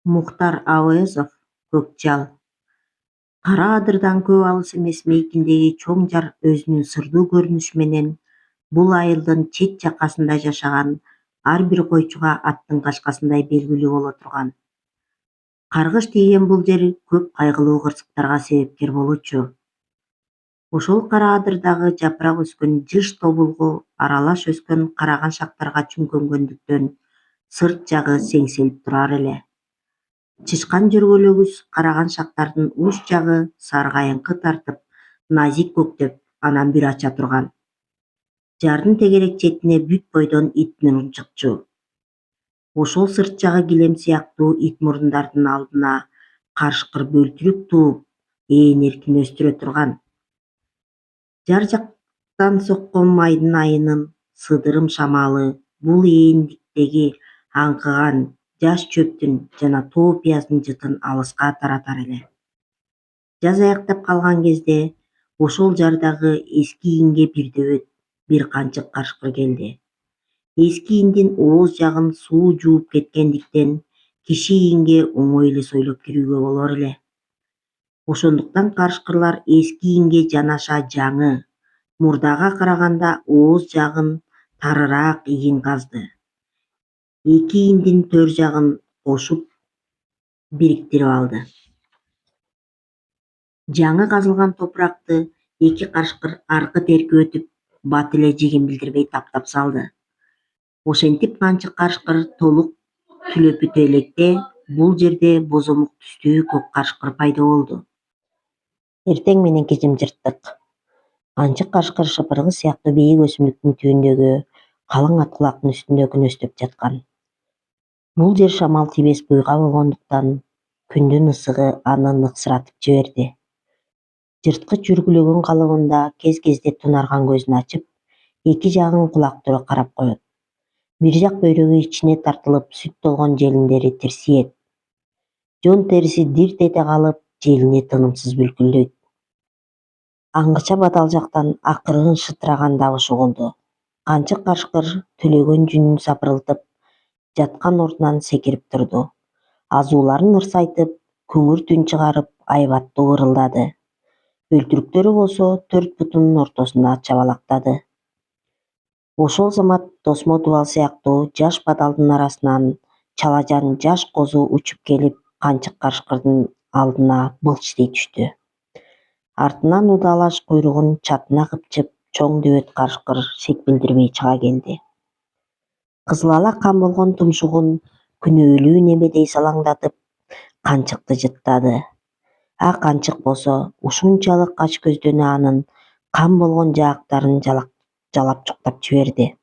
Мухтар Ауезов «Көкжал». Кара Адырдан көп алыс эмес мейкиндеги чоң жар өзүнүн сырдуу көрүнүшү менен бул айылдын чет жакасында жашаган ар бир койчуга аттын качкасындай белгилүү боло турган. Каргыш тийген бул жер көп кайгылуу кырсыктарга себепкер болчу. Ошол Кара Адырдагы жапырак өскөн жыш тобулгу аралаш өскөн караган шактарга чүңкөнгөндүктөн сырт жагы сеңселип турар эле. Чычкан жөргөлөгүс караган шактардын уч жагы саргайыңкы тартып, назик көктөп, анан бир ача турган. Жардын тегерек четине бүт бойдон ит мурун чыкчу. Ошол сырт жагы килем сыяктуу ит мурундардын алдына карышкыр бөлтүрүк тууп, ээн эркин өстүрө турган. Жар жактан соккон майдын айынын сыдырым шамалы бул ээндиктеги аңкыган жаш чөптүн жана тоо пияздын жытын алыска таратар эле. Жаз аяктап калган кезде ошол жардагы эски иинге бирдебет бир канчык карышкыр келди. Эски ииндин ооз жагын суу жууп кеткендиктен киши иинге оңой эле сойлоп кирүүгө болор эле. Ошондуктан карышкырлар эски иинге жанаша жаңы, мурдага караганда ооз жагын тарыраак иин казды. Эки ииндин төр жагын кошуп бириктирип алды. Жаңы казылган топуракты эки карышкыр аркы теркип өтүп, бат эле жигин билдирбей таптап салды. Ошентип канчык карышкыр толук түлөпүтө электе бул жерде бозомок түстүү көк карышкыр пайда болду. Эртең мененки жымжырттык. Канчык карышкыр шыпыргы сыяктуу бейик өсүмдүктүн түбүндөгү калың ат кулактын үстүндө күнөстөп жаткан. Бул жер шамал тийбес буйга болгондуктан күндүн ысыгы аны ныксыратып жиберди. Жырткыч үргүлөгөн калыбында кез-кезде тунарган көзүн ачып, эки жагын кулак түрө карап коет. Бир жак бөйрөгү ичине тартылып, сүт толгон желиндери тирсиет. Жон териси дирт эте калып, желини тынымсыз бүлкүлдөйт. Аңгыча бадал жактан акырын шытыраган дабыш угулду. Канчык карышкыр түлөгөн жүнүн сапырылтып, жаткан ордунан секирип турду. Азууларын ырсайтып, күңүр түн чыгарып, айбаттуу ырылдады. Өлтүрүктөрү болсо төрт бутунун ортосунда чабалактады. Ошол замат тосмо дубал сыяктуу жаш бадалдын арасынан чалажан жаш козу учуп келип, канчык карышкырдын алдына былчтый түштү. Артынан удаалаш куйругун чатына кыпчып, чоң дөбөт карышкыр секпилдирбей чыга келди. Кызыл ала кан болгон тумшугун күнөөлүү немедей салаңдатып, канчыкты жыттады. А канчык болсо ушунчалык ач көздөнү анын кан болгон жаактарын жалап чуктап жиберди.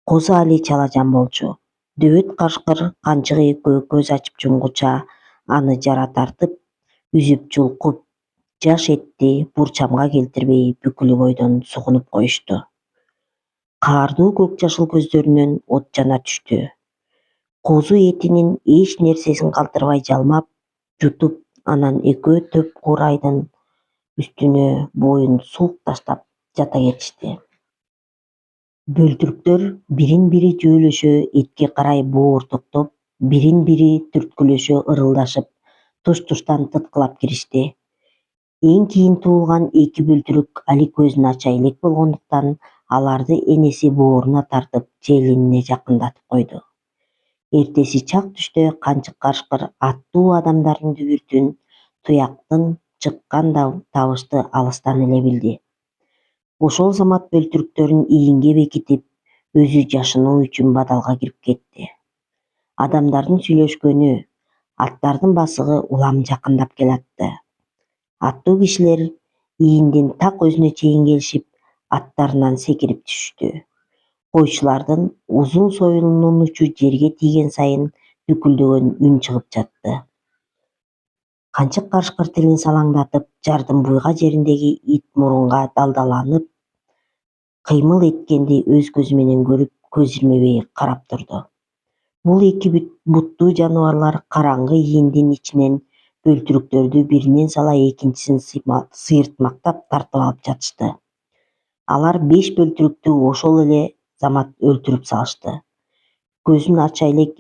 Козу али чалажан болчу. Дөбөт карышкыр канчык экөө көз ачып жумгуча аны жара тартып, үзүп жулкуп, жаш этти бурчамга келтирбей бүкүлү бойдон сугунуп коюшту. Каардуу көк жашыл көздөрүнөн от жана түштү. Козу этинин эч нерсесин калтырбай жалмап, жутуп, анан экөө төп куурайдын үстүнө боюн сулк таштап жата кетишти. Бөлтүрүктөр бирин бири жөөлөшө этке карай боортуктоп, бирин бири түрткүлөшө ырылдашып, туш-туштан тыткылап киришти. Эң кийин туулган эки бөлтүрүк али көзүн ача элек болгондуктан аларды энеси бооруна тартып, желинине жакындатып койду. Эртеси чак түштө канчык карышкыр аттуу адамдардын дүбүртүн, туяктын чыккан табышты алыстан эле билди. Ошол замат бөлтүрүктөрүн иинге бекитип, өзү жашынуу үчүн бадалга кирип кетти. Адамдардын сүйлөшкөнү, аттардын басыгы улам жакындап келатты. Аттуу кишилер ииндин так өзүнө чейин келишип, аттарынан секирип түшүштү. Койчулардын узун сойулунун учу жерге тийген сайын бүкүлдөгөн үн чыгып жатты. Канчык карышкыр тилин салаңдатып, жардын буйга жериндеги ит мурунга далдаланып, кыймыл эткенди өз көзү менен көрүп, көз ирмебей карап турду. Бул эки буттуу жаныбарлар караңгы ииндин ичинен бөлтүрүктөрдү биринен сала экинчисин сыйыртмактап тартып алып жатышты. Алар 5 бөлтүрүктү ошол эле замат өлтүрүп салышты. Көзүн ача элек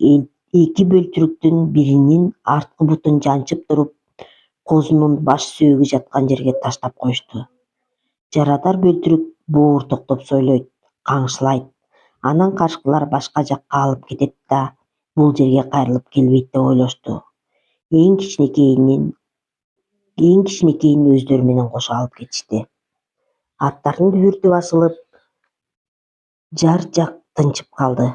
эки бөлтүрүктүн биринин арткы бутун жанчып туруп, козунун баш сөөгү жаткан жерге таштап коюшту. Жарадар бөлтүрүк боортоктоп сойлойт, каңшылайт. Анан карышкылар башка жакка алып кетет да, бул жерге кайрылып келбейт деп ойлошту. Эң кичинекейин өздөрү менен кошо алып кетишти. Аттардын дүбүртү басылып, жар жак тынчып калды.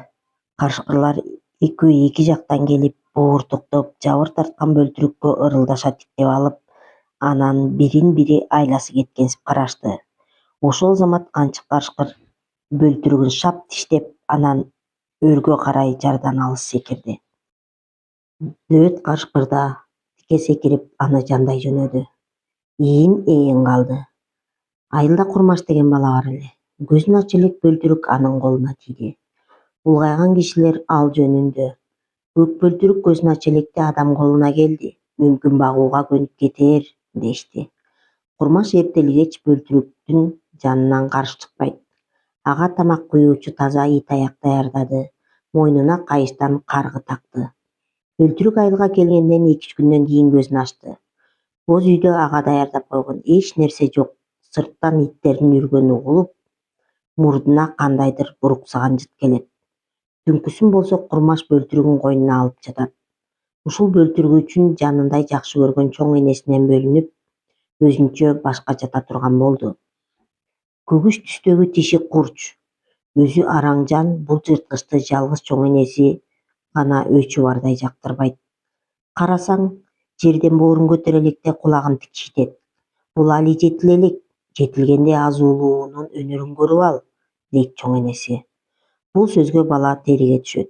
Карышкырлар экөө эки жактан келип, боортоктоп, жабыр тарткан бөлтүрүккө ырылдаша тиктеп алып, анан бирин бири айласы кеткенсип карашты. Ошол замат канчы карышкыр бөлтүрүгүн шап тиштеп, анан өргө карай жардан алыс секирди. Дөөт карышкыр да тике секирип аны жандай жөнөдү. Ээн калды. Айылда Курмаш деген бала бар эле. Көзүн ача элек бөлтүрүк анын колуна тийди. Улгайган кишилер ал жөнүндө: көк бөлтүрүк көзүн ача электе адам колуна келди, мүмкүн багууга көнүп кетер, дешти. Курмаш эртели-кеч бөлтүрүктүн жанынан карыш чыкпайт. Ага тамак куюучу таза ит аяк даярдады, мойнуна кайыштан каргы такты. Бөлтүрүк айылга келгенден 2-3 күндөн кийин көзүн ачты. Боз үйдө ага даярдап койгон эч нерсе жок. Сырттан иттердин үргөнү угулуп, мурдуна кандайдыр буруксаган жыт келет. Түнкүсүн болсо Курмаш бөлтүрүгүн койнуна алып жатат. Ушул бөлтүрүгү үчүн жанындай жакшы көргөн чоң энесинен бөлүнүп, өзүнчө башка жата турган болду. Күгүч түстөгү тиши курч, өзү араң жан бул жырткычты жалгыз чоң энеси гана өчү бардай жактырбайт. Карасаң, жерден боорун көтөрө электе кулагын тикшитет. Бул али жетиле элек, жетилгенде азуулуунун өнөрүн көрүп ал, дейт чоң энеси. Бул сөзгө бала териге түшөт.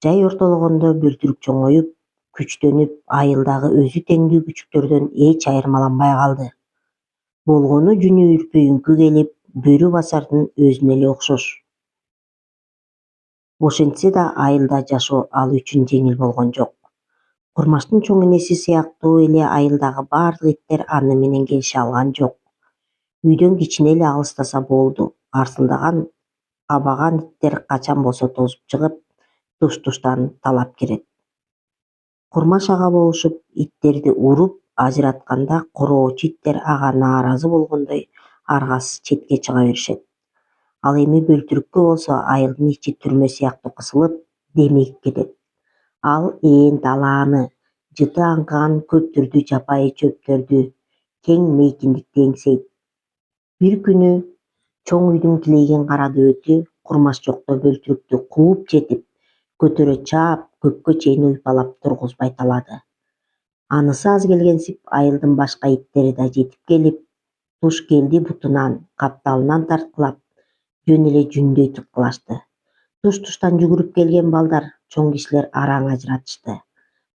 Жай ортологондо бөлтүрүк чоңоюп, күчтөнүп, айылдагы өзү теңдүү күчүктөрдөн эч айырмаланбай калды. Болгону жүнү үрпөйүңкү келип, бөрү басардын өзүнө эле окшош. Ошентсе да айылда жашоо ал үчүн жеңил болгон жок. Курмаштын чоң энеси сыяктуу эле айылдагы бардык иттер аны менен келише алган жок. Үйдөн кичине эле алыстаса болду. Арсылдаган, кабаган иттер качан болсо тозуп чыгып, туш-туштан талап кирет. Курмаш ага болушуп, иттерди уруп ажыратканда короочу иттер ага нааразы болгондой аргасыз четке чыга беришет. Ал эми бөлтүрүккө болсо айылдын ичи түрмө сыяктуу кысылып, демигип кетет. Ал ээн талааны, жыты аңкыган көптүрдү жапайы чөптөрдү, кең мейкиндикти эңсейт. Бир күнү чоң үйдүн килейген кара дөөтү Курмаш жокто бөлтүрүктү кууп жетип, көтөрө чаап, көккө чейин уйпалап тургузбай талады. Анысы аз келгенсип, айылдын башка иттери да жетип келип, туш келди бутунан, капталынан тарткылап, жөн эле жүндөй тыккылашты. Туш-туштан жүгүрүп келген балдар, чоң кишилер араң ажыратышты.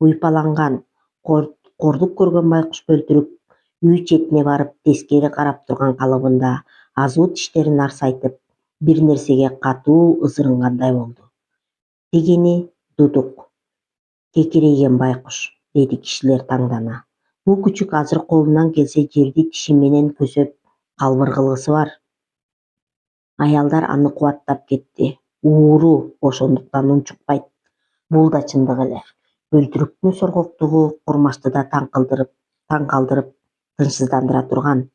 Уйпаланган, кордук көргөн байкуш бөлтүрүк үй четине барып тескери карап турган калыбында азуу тиштерин арсайтып, бир нерсеге катуу ызырынгандай болду. Дегени Дудук, кекирейген байкуш, деди кишилер таңдана. Бул күчүк азыр колунан келсе жерди тиши менен көсөп калбыргылыгысы бар. Аялдар аны кубаттап кетти. Ууру, ошондуктан унчукпайт. Бул да чындык эле. Бөлтүрүктүн соргоктугу Курмашты да таң калтырып, тынчсыздандыра турган.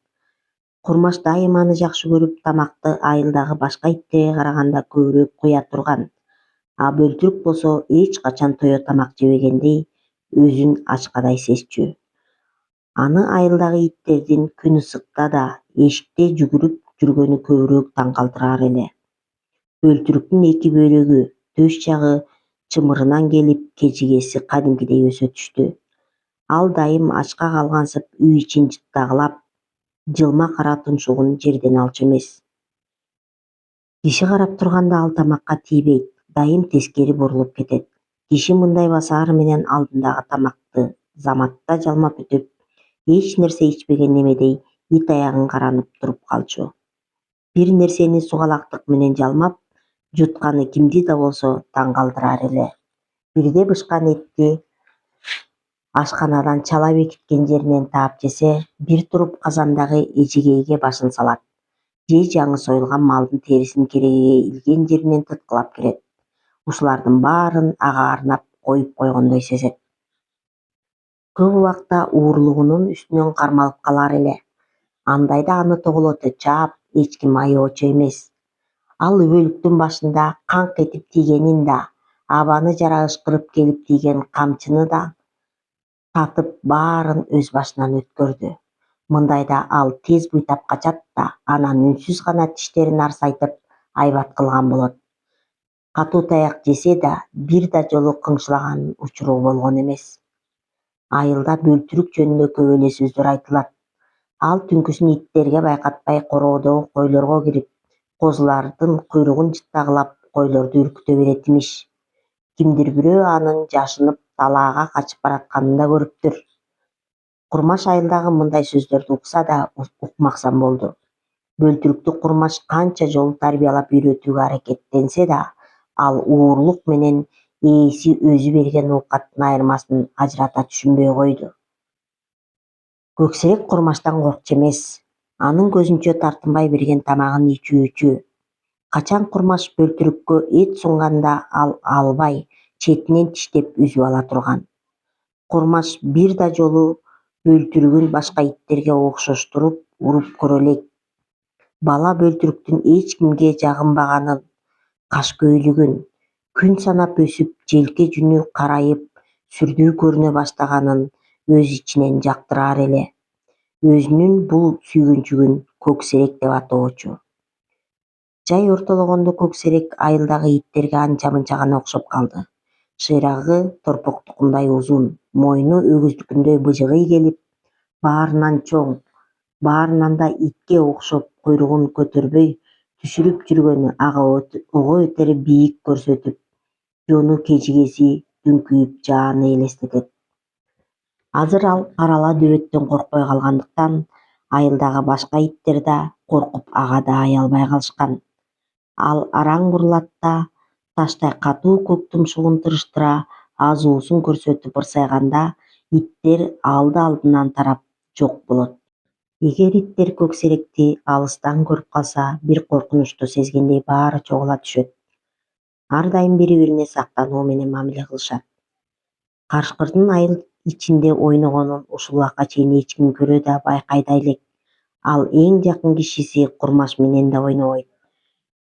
Курмаш дайыма аны жакшы көрүп, тамакты айылдагы башка иттерге караганда көбүрөөк куя турган. А бөлтүрүк болсо эч качан тое тамак жебегендей, өзүн ачкадай сезчү. Аны айылдагы иттердин күн ысыкта да эшикте жүгүрүп жүргөнү көбүрөөк таң калтырар эле. Бөлтүрүктүн эки бөйрөгү, төш жагы чымырынан келип, кежигеси кадимкидей өсө түштү. Ал дайым ачка калгансып үй ичин жыттагылап, жылма кара туншугун жерден алчу эмес. Киши карап турганда ал тамакка тийбейт, дайым тескери бурулуп кетет. Киши мындай басаары менен алдындагы тамакты заматта жалмап өтүп, эч нерсе ичпеген немедей ит аягын каранып туруп калчу. Бир нерсени сугалактык менен жалмап, жутканы кимди да болсо таң калтырар эле. Бирде бышкан этти ашканадан чала бекиткен жеринен таап жесе, бир туруп казандагы эжегейге башын салат. Же жаңы союлган малдын терисин керегеге илген жеринен тыткылап кирет. Ушулардын баарын ага арнап коюп койгондой сезет. Көп убакта уурлугунун үстүнөн кармалып калар эле. Андайда аны тоголото чаап, эч ким аябочу эмес. Ал үбөлүктүн башында канк этип тийгенин да, абаны жара ышкырып келип тийген камчыны да татып баарын өз башынан өткөрдү. Мындайда ал тез буйтап качат да, анан үнсүз гана тиштерин арсайтып айбат кылган болот. Катуу таяк жесе да, бир да жолу кыңшылаган учуру болгон эмес. Айылда бөлтүрүк жөнүндө көп эле сөздөр айтылат. Ал түнкүсүн иттерге байкатпай короодогу койлорго кирип, козулардын куйругун жыттагылап, койлорду үркүтө берет имиш. Кимдир бирөө анын жашынып талаага качып баратканын да көрүптүр. Курмаш айылдагы мындай сөздөрдү укса да укмаксан болду. Бөлтүрүктү Курмаш канча жолу тарбиялап үйрөтүүгө аракеттенсе да, ал уурлук менен ээси өзү берген оокаттын айырмасын ажырата түшүнбөй койду. Көксерек Курмаштан коркчу эмес. Анын көзүнчө тартынбай берген тамагын ичүүчү. Качан Курмаш бөлтүрүккө эт сунганда ал албай, четинен тиштеп үзүп ала турган. Курмаш бир да жолу бөлтүрүгүн башка иттерге окшоштуруп уруп көрө элек. Бала бөлтүрүктүн эч кимге жагынбаганын, кашкөйлүгүн, күн санап өсүп, желке жүнү карайып, сүрдүү көрүнө баштаганын өз ичинен жактыраар эле. Өзүнүн бул сүйгүнчүгүн Көксерек деп атоочу. Жай ортологондо Көксерек айылдагы иттерге анча-мынча гана окшоп калды. Шыйрагы торпоктукундай узун, мойну өгүздүкүндөй быжыгый келип, баарынан чоң, баарынан да итке окшоп куйругун көтөрбөй түшүрүп жүргөнү ага ого өтери бийик көрсөтүп, жону кежигеси дүңкүйүп жааны элестетет. Азыр ал Карала дөбөттөн коркпой калгандыктан, айылдагы башка иттер да коркуп ага да аялбай калышкан. Ал араң бурулат да, таштай катуу көк тумшугун тырыштыра азуусун көрсөтүп ырсайганда, иттер алды алдынан тарап жок болот. Эгер иттер Көксеректи алыстан көрүп калса, бир коркунучту сезгендей баары чогула түшөт. Ар дайым бири-бирине сактануу менен мамиле кылышат. Карышкырдын айыл ичинде ойногонун ушул убакка чейин эч ким көрө да байкай да элек. Ал эң жакын кишиси Курмаш менен да ойнобойт.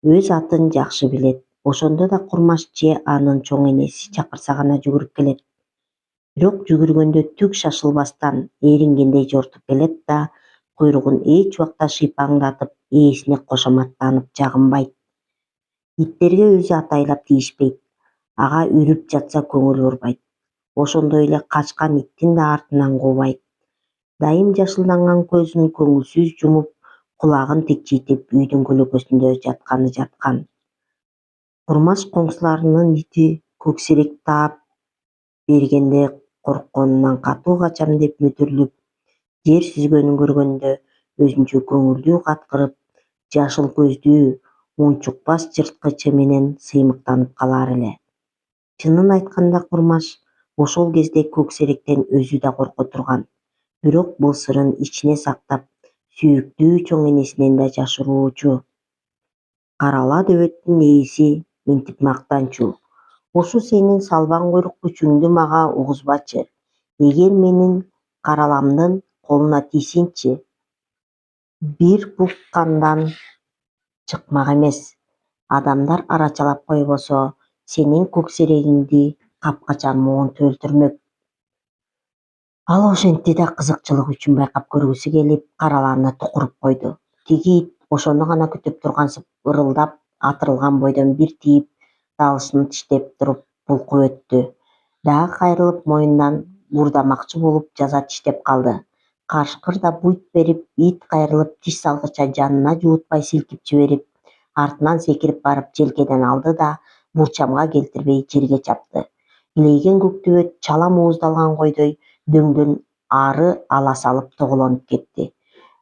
Өз атын жакшы билет. Ошондо да Курмаш же анын чоң энеси чакырса гана жүгүрүп келет. Бирок жүгүргөндө түк шашылбастан эрингендей жортуп келет да, куйругун эч убакта шыйпаңдатып, ээсине кошоматтанып жагынбайт. Иттерге өзү атайлап тийишпейт. Ага үрүп жатса көңүл бурбайт. Ошондой эле качкан иттин да артынан куубайт. Дайым жашылданган көзүн көңүлсүз жумуп, кулагын тикчитип үйдүн көлөкөсүндө жаткан. Курмаш коңсуларынын ити Көксерек таап бергенде коркконунан катуу качам деп мүдүрүлүп, жер сүзгөнүн көргөндө өзүнчө көңүлдүү каткырып, жашыл көздүү, унчукпас жырткычы менен сыймыктанып калар эле. Чынын айтканда Курмаш ошол кезде Көксеректен өзү да корко турган. Бирок бул сырын ичине сактап, сүйүктүү чоң энесинен да жашыруучу. Карала дөбөттүн ээси минтип мактанчу. Ушу сенин салбан куйрук күчүңдү мага угузбачы. Эгер менин Караламдын колуна тийсеңчи, бир бук кандан чыкмак эмес. Адамдар арачалап койбосо, сенин Көксерегиңди капкачан муунтуп өлтүрмөк. Ал ошентти да кызыкчылык үчүн байкап көргүсү келип, Караланы тукуруп койду. Тиги ит ошону гана күтүп тургансып ырылдап атырылган бойдон бир тийип, далышын тиштеп туруп булкуп өттү. Дагы кайрылып мойнунан мурдамакчы болуп жаза тиштеп калды. Карышкыр да буйт берип, ит кайрылып тиш салгыча жанына жуутпай силкип жиберип, артынан секирип барып желкеден алды да бурчамга келтирбей жерге чапты. Илейген көк төбөт чала мууздалган койдой дөңдөн ары ала салып тоголонуп кетти.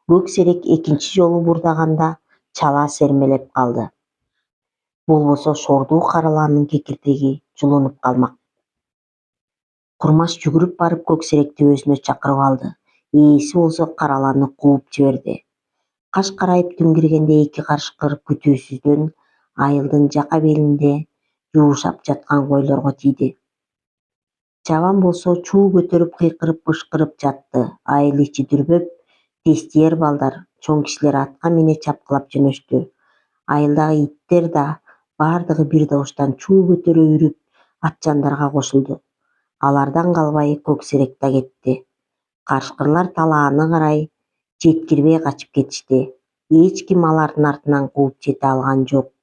Көксерек экинчи жолу бурдаганда чала сермелеп калды. Болбосо шордуу Караланын кекиртеги жулунуп калмак. Курмаш жүгүрүп барып Көксеректи өзүнө чакырып алды. Ээси болсо Караланы кууп жиберди. Каш карайып түн киргенде эки карышкыр күтүүсүздөн айылдын жака белинде жуушап жаткан койлорго тийди. Жабан болсо чуу көтөрүп кыйкырып бышкырып жатты. Айыл ичи дүрбөп, тестиер балдар, чоң кишилер атка мине чапкылап жөнөштү. Айылдагы иттер да бардыгы бир добуштан чуу көтөрө үрүп, атчандарга кошулду. Алардан калбай көксерек да кетти. Карышкырлар талааны карай жеткирбей качып кетишти. Эч ким алардын артынан кууп жете алган жок.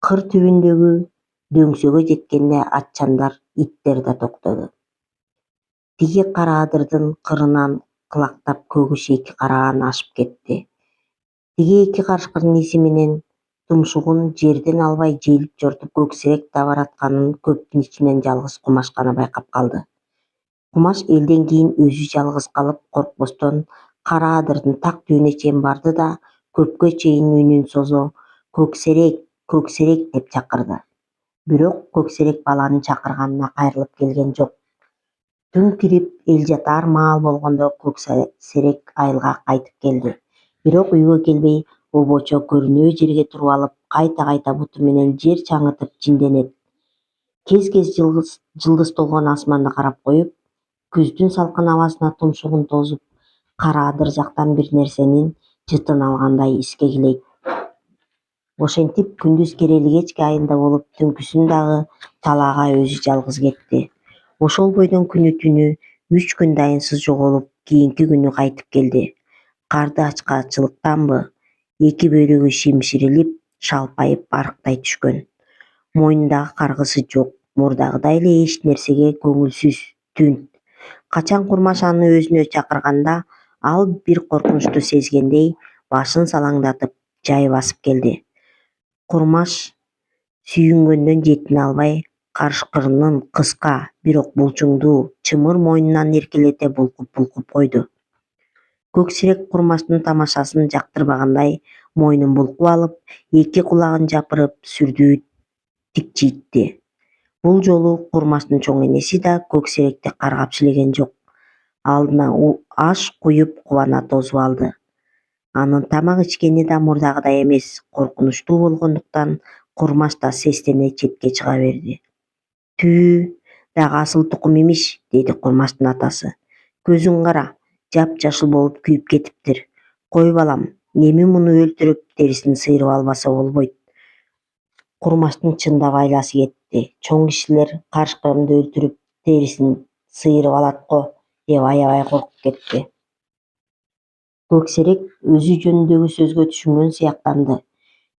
Кыр түбүндөгү дөңсөгө жеткенде атчандар, иттер да токтоду. Тиги кара адырдын кырынан кылактап көгүш эки караан ашып кетти. Тиги эки карышкырдын иси менен тумшугун жерден албай желип жортуп көксерек да баратканын көптүн ичинен жалгыз Кумаш гана байкап калды. Кумаш элден кийин өзү жалгыз калып, коркпостон кара адырдын так түбүнө чейин барды да көпкө чейин үнүн созо көксерек, көксерек деп чакырды. Бирок көксерек баланын чакырганына кайрылып келген жок. Түн кирип эл жатаар маал болгондо көксерек айылга кайтып келди. Бирок үйгө келбей, обочо көрүнөө жерге туруп алып, кайта-кайта буту менен жер чаңытып жинденет. Кез-кез жылдыз толгон асманды карап коюп, күздүн салкын абасына тумшугун тосуп, кара адыр жактан бир нерсенин жытын алгандай искегилейт. Ошентип күндүз керели кечке айылда болуп, түнкүсүн дагы талаага өзү жалгыз кетти. Ошол бойдон күнү түнү 3 күн дайынсыз жоголуп, кийинки күнү кайтып келди. Карды ачкачылыктанбы, эки бөйрөгү шимширилип, шалпайып арыктай түшкөн. Мойнундагы каргысы жок, мурдагыдай эле эч нерсеге көңүлсүз, түн. Качан Курмаш аны өзүнө чакырганда, ал бир коркунучту сезгендей башын салаңдатып, жай басып келди. Курмаш сүйүнгөндөн жетине албай, карышкырынын кыска, бирок булчуңдуу, чымыр мойнунан эркелете булкуп койду. Көксерек Курмаштын тамашасын жактырбагандай, мойнун булкуп алып, эки кулагын жапырып, сүрдүү тикчийтти. Бул жолу Курмаштын чоң энеси да көксеректи каргап силеген жок. Алдына аш куюп кубана тосуп алды. Анын тамак ичкени да мурдагыдай эмес, коркунучтуу болгондуктан Курмаш да сестене четке чыга берди. Түү, дагы асыл тукум имиш, деди Курмаштын атасы. Көзүң кара, жапжашыл болуп күйүп кетиптир. Кой балам, эми муну өлтүрүп, терисин сыйрып албаса болбойт. Курмаштын чындап айласы кетти. Чоң кишилер карышкырымды өлтүрүп, терисин сыйрып алат го, деп аябай коркуп кетти. Көксерек өзү жөнүндөгү сөзгө түшүнгөн сыяктанды.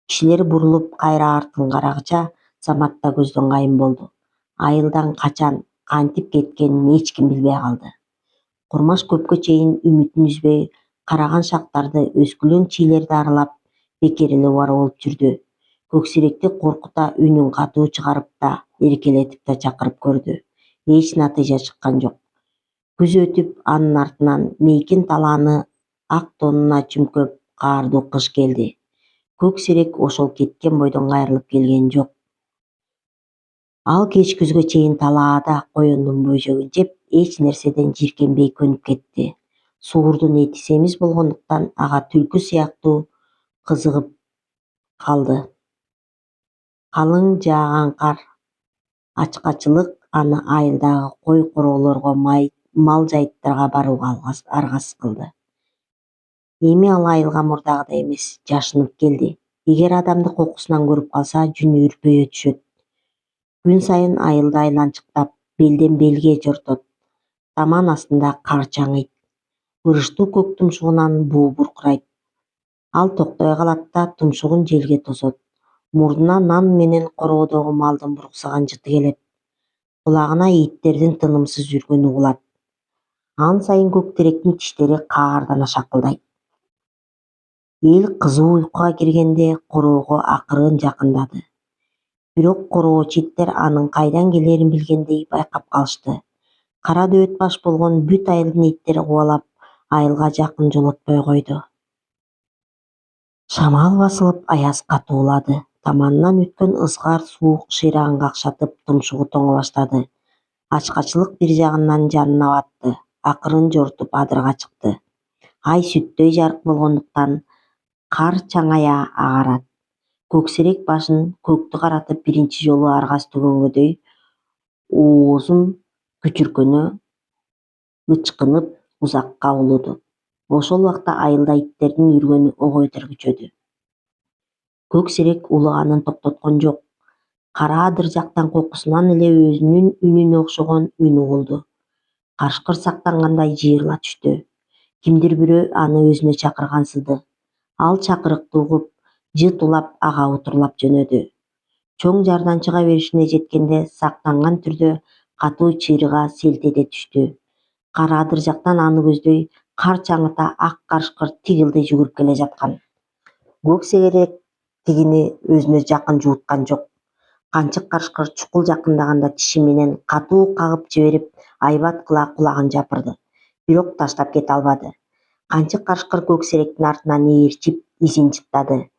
Кишилер бурулуп кайра артын карагыча, Самат да көздөн кайын болду. Айылдан качан, кантип кеткенин эч ким билбей калды. Курмаш көпкө чейин үмүтүн үзбөй, караган шактарды, өскүлөң чийлерди аралап, бекер эле убара болуп жүрдү. Көксеректи коркута үнүн катуу чыгарып да, эркелетип да чакырып көрдү. Эч натыйжа чыккан жок. Күз өтүп, анын артынан мейкин талааны ак тонуна чүмкөп, каардуу кыш келди. Көксерек ошол кеткен бойдон кайрылып келген жок. Ал кеч күзгө чейин талаада коёндун бөйжөгүн жеп, эч нерседен жиркенбей көнүп кетти. Суурдун эти семиз болгондуктан ага түлкү сыяктуу кызыгып калды. Калың жааган кар, ачкачылык аны айылдагы кой короолорго, мал жайыттарга барууга аргасыз кылды. Эми ал айылга мурдагыдай эмес, жашынып келди. Эгер адамды кокусунан көрүп калса, жүнү үрпөйө түшөт. Күн сайын айылды айланчыктап, белден белге жортот. Таман астында кар чаңыйт. Ырыштуу көк тумшугунан буу буркурайт. Ал токтой калат да тумшугун желге тосот. Мурдуна нан менен короодогу малдын буруксаган жыты келет. Кулагына иттердин тынымсыз үргөнү угулат. Ан сайын көктеректин тиштери каардана шакылдайт. Эл кызуу уйкуга киргенде короого акырын жакындады. Бирок короочу иттер анын кайдан келерин билгендей байкап калышты. Кара дөбөт баш болгон бүт айылдын иттери кубалап, айылга жакын жолотпой койду. Шамал басылып, аяз катуулады. Таманынан өткөн ызгар суук шыйрагын какшатып, тумшугу тоңо баштады. Ачкачылык бир жагынан жанына батты. Акырын жортуп адырга чыкты. Ай сүттөй жарык болгондуктан кар чаңая агарат. Көксерек башын көктү каратып биринчи жолу аргасы түгөнгөдөй оозун күчүркөнү ычкынып узакка улуду. Ошол убакта айылда иттердин үргөнү ого бетер күчөдү. Көксерек улаганын токтоткон жок. Кара адыр жактан кокусунан эле өзүнүн үнүнө окшогон үн угулду. Кашкыр сактангандай жыйырыла түштү. Кимдир бирөө аны өзүнө чакыргансыды. Ал чакырыкты угуп, жыт улап ага утурлап жөнөдү. Чоң жардан чыга беришине жеткенде сактанган түрдө катуу чыйрыга селт эте түштү. Кара адыр жактан аны көздөй кар чаңыта ак карышкыр тигилдей жүгүрүп келе жаткан. Көксерек тигини өзүнө жакын жууткан жок. Канчык карышкыр чукул жакындаганда тиши менен катуу кагып жиберип, айбат кыла кулагын жапырды. Бирок таштап кете албады. Канчык карышкыр көксеректин артынан ээрчип, изин жыттады.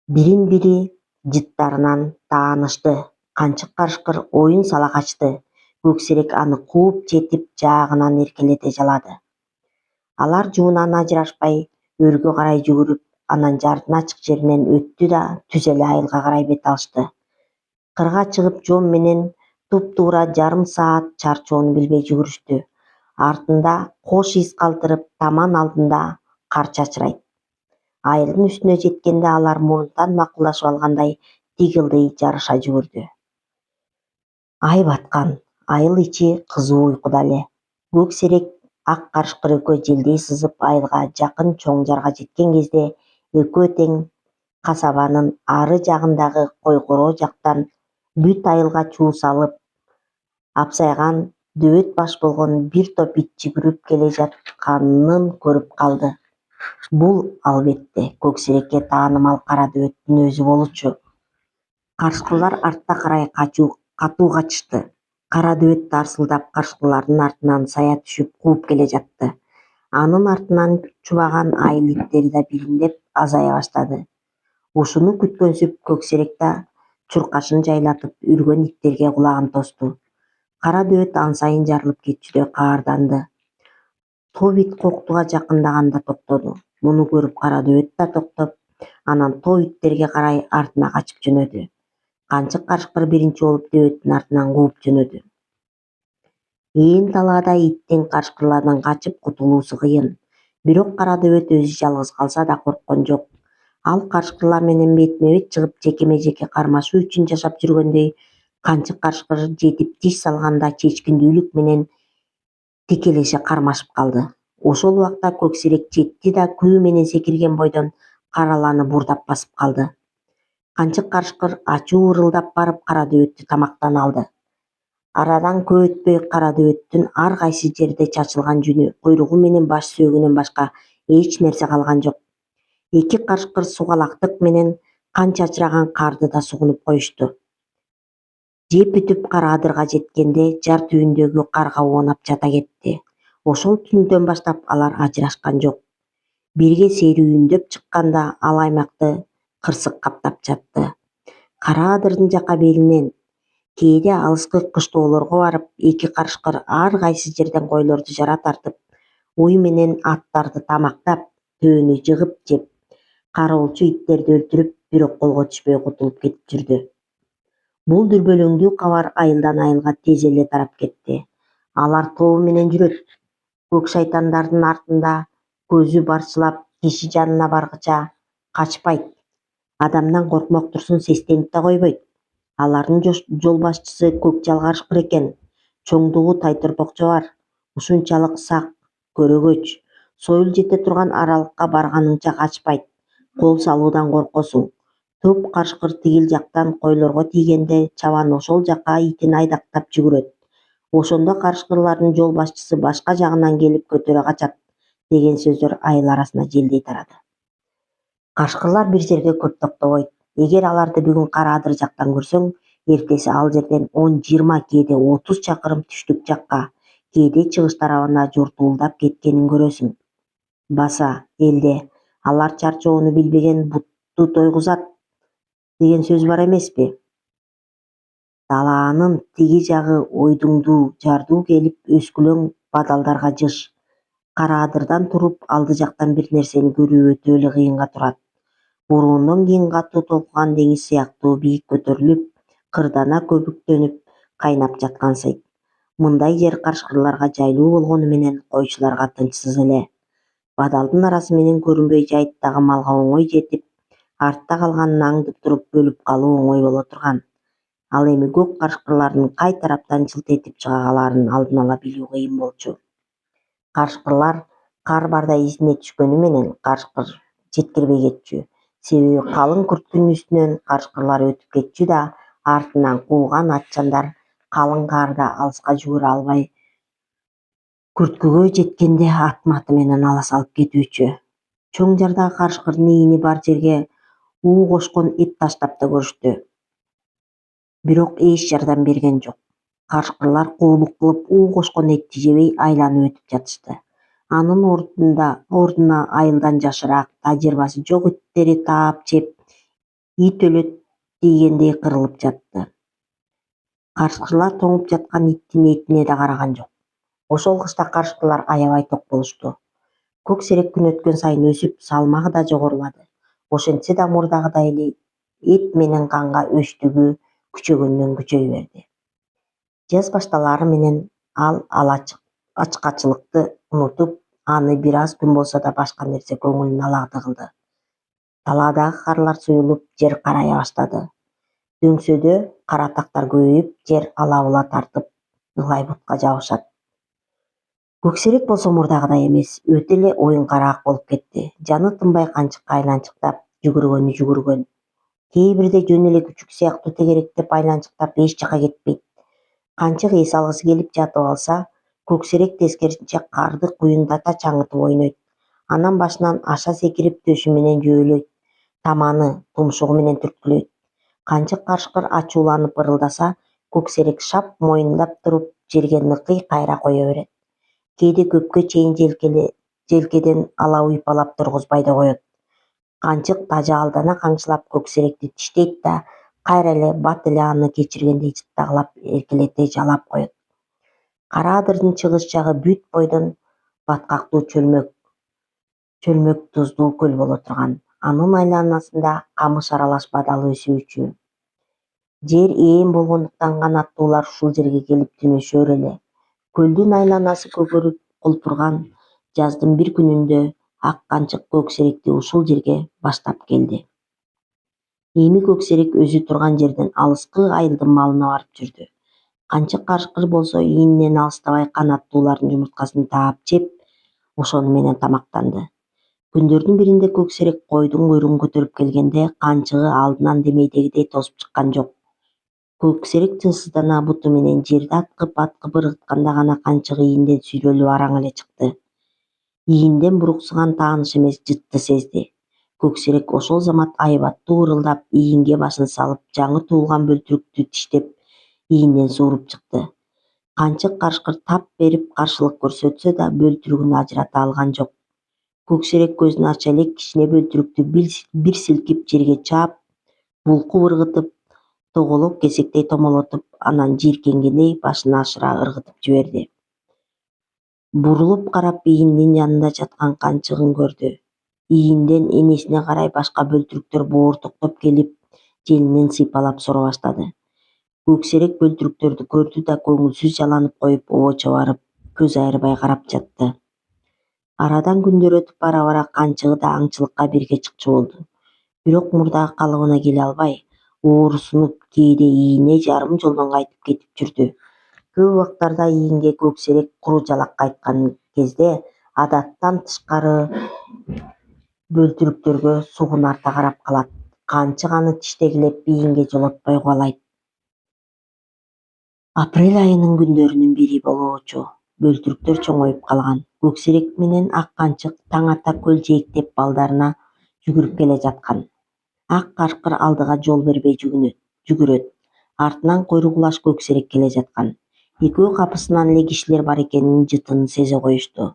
Бирин-бири жыттарынан таанышты. Канчык карышкыр оюн сала качты. Көксерек аны кууп жетип, жаагынан эркелете жалады. Алар жуунан ажырашпай, өргө карай жүгүрүп, анан жардын ачык жеринен өттү да түз эле айылга карай бет алышты. Кырга чыгып жон менен туп-туура жарым саат чарчоону билбей жүгүрүштү. Артында кош из калтырып, таман алдында кар чачырайт. Айылдын үстүнө жеткенде алар мурунтан макулдашып алгандай тигилдей жарыша жүгүрдү. Ай баткан, айыл ичи кызуу уйкуда эле. Көксерек ак карышкыр экөө желдей сызып айылга жакын чоң жарга жеткен кезде экөө тең касабанын ары жагындагы койкороо жактан бүт айылга чуу салып, апсайган дөбөт баш болгон бир топ ит жүгүрүп келе жатканын көрүп калды. Бул, албетте, көксерекке таанымал кара дөбөттүн өзү болчу. Карышкырлар артта карай катуу качышты. Кара дөбөт тарсылдап карышкырлардын артынан сая түшүп кууп келе жатты. Анын артынан чубаган айыл иттери да бириндеп азая баштады. Ушуну күткөнсүп көксерек да чуркашын жайлатып үргөн иттерге кулагын тосту. Кара дөбөт ан сайын жарылып кетүүгө каарданды. Топ ит коктуга жакындаганда токтоду. Муну көрүп кара дөбөт да токтоп, анан топ иттерге карай артына качып жөнөдү. Канчык карышкыр биринчи болуп дөбөттүн артынан кууп жөнөдү. Ээн талаада иттин карышкырлардан качып кутулуусу кыйын. Бирок кара дөбөт өзү жалгыз калса да корккон жок. Ал карышкырлар менен бетме-бет чыгып, жекеме-жеке кармашуу үчүн жашап жүргөндөй, канчык карышкыр жетип тиш салганда чечкиндүүлүк менен тикелеше кармашып калды. Ошол убакта көксерек жетти да күү менен секирген бойдон караланы бурдап басып калды. Канчык карышкыр ачуу ырылдап барып кара дөбөттү тамактан алды. Арадан көп өтпөй кара дөбөттүн ар кайсы жерде чачылган жүнү, куйругу менен баш сөөгүнөн башка эч нерсе калган жок. Эки карышкыр сугалактык менен кан чачыраган карды да сугунуп коюшту. Жеп бүтүп кара адырга жеткенде жар түбүндөгү карга уунап жата кетти. Ошол түндөн баштап алар ажырашкан жок. Бирге серүүндөп чыкканда ал аймакты кырсык каптап жатты. Кара адырдын жака белинен, кээде алыскы кыштоолорго барып, эки карышкыр ар кайсы жерден койлорду жара тартып, уй менен аттарды тамактап, төөнү жыгып жеп, кароолчу иттерди өлтүрүп, бирок колго түшпөй кутулуп кетип жүрдү. Бул дүрбөлөңдүү кабар айылдан айылга тез эле тарап кетти. Алар тобу менен жүрөт. Көк шайтандардын артында көзү барчылап, киши жанына баргыча качпайт. Адамдан коркмок турсун, сестенип да койбойт. Алардын жол башчысы көк жал карышкыр экен. Чоңдугу тайторпокчо бар. Ушунчалык сак, көрөгөч. Сойыл жете турган аралыкка барганыңча качпайт. Кол салуудан коркосуң. Топ карышкыр тигил жактан койлорго тийгенде чабан ошол жака итин айдактап жүгүрөт. Ошондо карышкырлардын жол башчысы башка жагынан келип көтөрө качат, деген сөздөр айыл арасына желдей тарады. Карышкырлар бир жерге көп токтобойт. Эгер аларды бүгүн кара адыр жактан көрсөң, эртеси ал жерден 10-20, кээде 30 чакырым түштүк жакка, кээде чыгыш тарабына жортуулдап кеткенин көрөсүң. Баса, элде, алар чарчоону билбеген бутту тойгузат, деген сөз бар эмеспи? Далаанын тиги жагы ойдуңдуу, жардуу келип өскүлөң бадалдарга жыш. Кара адырдан туруп алды жактан бир нерсени көрүү өтө эле кыйынга турат. Буруундан кийин катуу толкуган деңиз сыяктуу бийик көтөрүлүп, кырдана көбүктөнүп кайнап жаткансыйт. Мындай жер карышкырларга жайлуу болгону менен койчуларга тынчсыз эле. Бадалдын арасы менен көрүнбөй жайыттагы малга оңой жетип, артта калганын аңдып туруп бөлүп калуу оңой боло турган. Ал эми көк карышкырлардын кай тараптан жылт этип чыга калаарын алдын ала билүү кыйын болчу. Карышкырлар кар барда изине түшкөнү менен карышкыр жеткирбей кетчү. Себеби калың күрттүн үстүнөн карышкырлар өтүп кетчү да, артынан кууган атчандар калың карда алыска жүгүрө албай, күрткүгө жеткенде ат маты менен ала салып кетүүчү. Чоң жардагы карышкырдын ийини бар жерге уу кошкон эт таштап да көрүштү. Бирок эч жардам берген жок. Карышкырлар куулук кылып уу кошкон этти жебей айланып өтүп жатышты. Анын ордуна айылдан жашыраак, тажрыйбасы жок иттери таап жеп, ит өлөт дегендей кырылып жатты. Карышкырлар тоңуп жаткан иттин этине да караган жок. Ошол кышта карышкырлар аябай ток болушту. Көксерек күн өткөн сайын өсүп, салмагы да жогорулады. Ошентсе да мурдагыдай эле эт менен канга өчтүгү күчөгөндөн күчөй берди. Жаз башталаары менен ал ачкачылыкты унутуп, аны бир аз күн болсо да башка нерсе көңүлүн алады кылды. Талаадагы карлар суюлуп, жер карая баштады. Дөңсөдө кара тактар көбөйүп, жер ала-була тартып, ылай бутка жабышат. Көксерек болсо мурдагыдай эмес, өтө эле оюнкараак болуп кетти. Жаны тынбай канчыкка айланчыктап жүгүргөн. Кээ бирде жөн эле күчүк сыяктуу тегеректеп айланчыктап эч жака кетпейт. Канчык эс алгысы келип жатып алса, көксерек тескерисинче карды куюндата чаңытып ойнойт. Анан башынан аша секирип төшү менен жөөлөйт, таманы, тумшугу менен түрткүлөйт. Канчык карышкыр ачууланып ырылдаса, көксерек шап мойнундап туруп, жерге ныкый кайра кое берет. Кээде көпкө чейин желкеден ала уйпалап тургузбай да коет. Канчык тажа алдана камчылап көксеректи тиштейт да, кайра эле бат эле аны кечиргендей жыттагылап эркелете жалап коет. Кара адырдын чыгыш жагы бүт бойдон баткактуу чөлмөк туздуу көл боло турган. Анын айланасында камыш аралаш бадал өсүүчү. Жер ээн болгондуктан канаттуулар ушул жерге келип түнөшөр эле. Көлдүн айланасы көгөрүп кулпурган жаздын бир күнүндө ак канчык көксеректи ушул жерге баштап келди. Эми көксерек өзү турган жерден алыскы айылдын малына барып жүрдү. Канчык карышкыр болсо ийининен алыстабай канаттуулардын жумурткасын таап жеп, ошону менен тамактанды. Күндөрдүн биринде көксерек койдун куйругун көтөрүп келгенде, канчыгы алдынан демейдегидей тосуп чыккан жок. Көксерек тынчсыздана буту менен жерди аткып ыргытканда гана канчык ийинден сүйрөлүп араң эле чыкты. Ийинден буруксуган тааныш эмес жытты сезди. Көксерек ошол замат айбаттуу ырылдап, ийинге башын салып, жаңы туулган бөлтүрүктү тиштеп, ийинден сууруп чыкты. Канчык карышкыр тап берип каршылык көрсөтсө да, бөлтүрүгүн ажырата алган жок. Көксерек көзүн ача элек кичине бөлтүрүктү бир силкип жерге чаап, булкуп ыргытып, тоголок кесектей томолотуп, анан жийиркенгендей башын ашыра ыргытып жиберди. Бурулуп карап, ийининин жанында жаткан канчыгын көрдү. Ийинден энесине карай башка бөлтүрүктөр боортоктоп келип, желинен сыйпалап соро баштады. Көксерек бөлтүрүктөрдү көрдү да көңүлсүз жаланып коюп, обочо барып, көз айырбай карап жатты. Арадан күндөр өтүп бара-бара канчыгы да аңчылыкка бирге чыкчу болду. Бирок мурдагы калыбына келе албай, оорусунуп, кээде ийине жарым жолдон кайтып кетип жүрдү. Көп убактарда ийинге көксерек куру жалак кайткан кезде адаттан тышкары бөлтүрүктөргө сугунарта карап калат. Канчык аны тиштегилеп ийинге жолотпой кубалайт. Апрель айынын күндөрүнүн бири болчу. Бөлтүрүктөр чоңоюп калган. Көксерек менен ак канчык таң ата көл жээктеп балдарына жүгүрүп келе жаткан. Ак карышкыр алдыга жол бербей жүгүрөт. Артынан куйругулаш көксерек келе жаткан. Экөө капысынан эле кишилер бар экенинин жытынын сезе коюшту.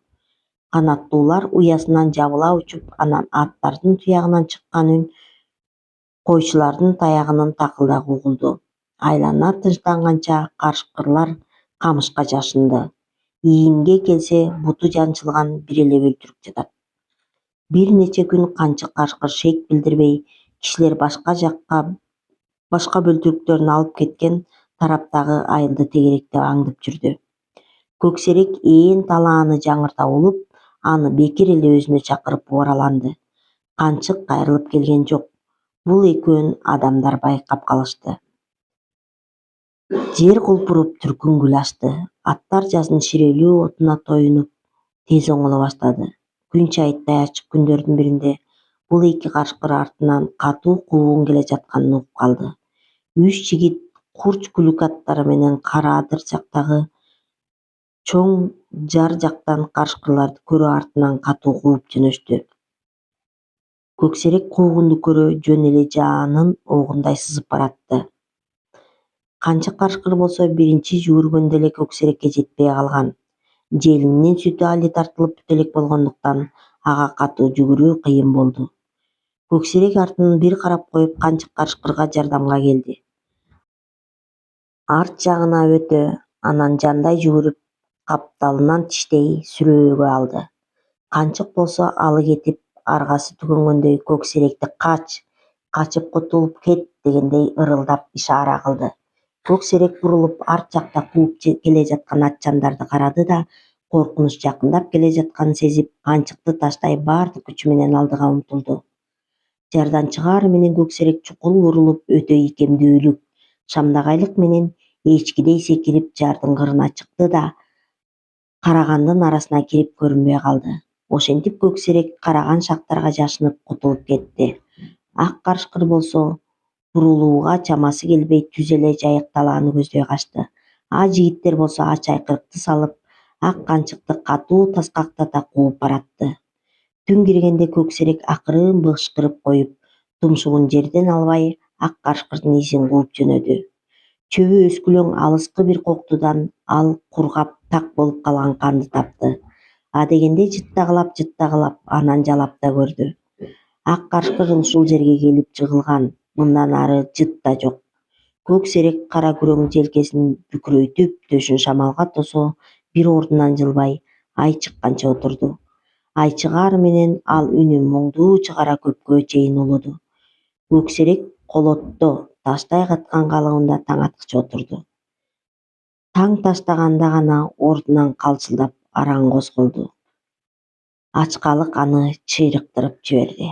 Канаттуулар уясынан жабыла учуп, анан аттардын туягынан чыккан үн койчулардын таягынын такылдагы угулду. Айлана тынчтанганча карышкырлар камышка жашынды. Ийинге келсе, буту жанчылган бир эле бөлтүрүк жатат. Бир нече күн канчык карышкыр шек билдирбей, кишилер башка бөлтүрүктөрүн алып кеткен тараптагы айылды тегеректеп аңдып жүрдү. Көксерек ээн талааны жаңырта улуп, аны бекер эле өзүнө чакырып буураланды. Канчык кайрылып келген жок. Бул экөөнү адамдар байкап калышты. Жер кулпуруп түркүн гүл ачты. Аттар жаздын ширелүү отуна тоюнуп тез оңоло баштады. Күн чайыттай ачык күндөрдүн биринде бул эки карышкыр артынан катуу куугун келе жатканын угуп калды. 3 жигит курч күлүк аттары менен кара адыр жактагы чоң жар жактан карышкырларды көрө артынан катуу кууп жөнөштү. Көксерек куугунду көрө жөн эле жаанын оогундай сызып баратты. Канчык карышкыр болсо биринчи жүгүргөндө эле Көксерекке жетпей калган. Желининин сүтү али тартылып бүт элек болгондуктан ага катуу жүгүрүү кыйын болду. Көксерек артын бир карап коюп канчык карышкырга жардамга келди. Арт жагына өтө, анан жандай жүгүрүп капталынан тиштей сүрөөгө алды. Канчык болсо алы кетип, аргасы түгөнгөндөй Көксеректи качып кутулуп кет дегендей ырылдап ишаара кылды. Көксерек бурулуп арт жакта кууп келе жаткан атчандарды карады да, коркунуч жакындап келе жатканын сезип, канчыкты таштай бардык күчү менен алдыга умтулду. Жардан чыгаары менен Көксерек чукул бурулуп, өтө ийкемдүүлүк, шамдагайлык менен эчкидей секирип жардын кырына чыкты да, карагандын арасына кирип көрүнбөй калды. Ошентип Көксерек караган шактарга жашынып кутулуп кетти. Ак карышкыр болсо бурулууга чамасы келбей түз эле жайык талааны көздөй качты. Жигиттер болсо ач айкырыкты салып, ак канчыкты катуу таскактата кууп баратты. Түн киргенде Көксерек акырын бышкырып коюп, тумшугун жерден албай, ак карышкырдын изин кууп жөнөдү. Чөбү өскүлөң алыскы бир коктудан ал кургап так болуп калган канды тапты. Адегенде жыттагылап, анан жалап да көрдү. Ак карышкыр ушул жерге келип жыгылган, мындан ары жыт да жок. Көксерек кара күрөң желкесин бүкүрөйтүп, төшүн шамалга тосо, бир ордунан жылбай, ай чыкканча отурду. Ай чыгаары менен ал үнүн моңдуу чыгара көпкө чейин улуду. Көксерек колотто, таштай каткан калыбында таң аткыча отурду. Таң таштаганда гана ордунан калчылдап араң козголду. Ачкалык аны чыйрыктырып жиберди.